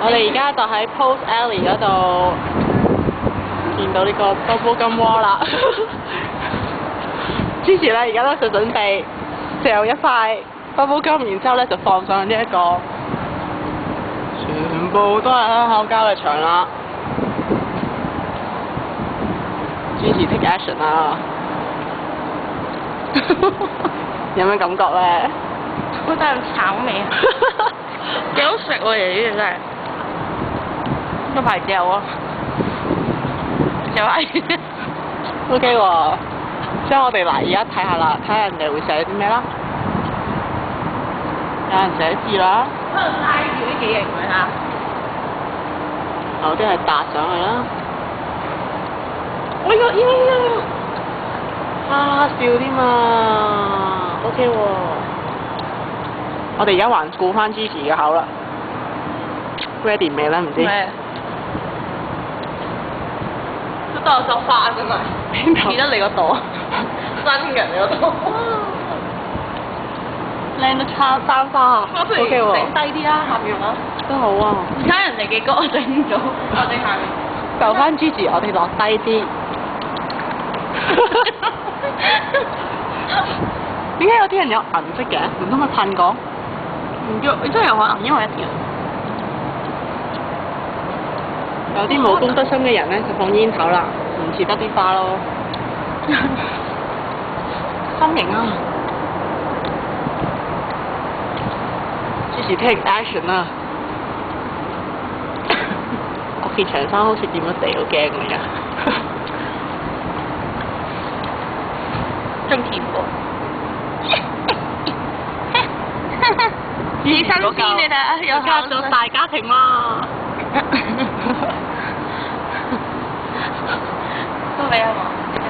我哋而家就喺 Post Alley 嗰度見到呢個 Bubble Gum Wall 啦。之前咧，而家咧就準備嚼一塊 Bubble Gum，然之後咧就放上呢一個全部都係香口膠嘅牆啦。支持 take action 啦！有咩感覺咧？好大橙味啊！幾好食喎，爺爺真係。個牌子啊，就係 OK 喎，所以我哋嗱而家睇下啦，睇下人哋會寫啲咩啦。有人寫字啦。可能拉住啲幾型㗎嚇。有啲係搭上去啦。哎呀啊笑添嘛 ，OK 喎。我哋而家還顧翻 Gigi 嘅口啦。Ready 未咧？唔知。都當我作花真係。邊度？見得你個朵，真嘅你個朵。靚到差生花。OK 喎。整低啲啦，下面啦。都好啊。而家人哋幾高，我整唔到，我整下面。就翻 Gigi，我哋落低啲。點解有啲人有銀色嘅？唔通佢噴過？唔知，真係有可能，因為一條。有啲冇公德心嘅人咧，就放煙頭啦，唔似得啲花咯。心形啊！Gigi take action 啦！我見長生好似掂咗地，好驚㗎而家。仲甜過。幾新鮮你睇，有加咗大家庭啦。都俾我。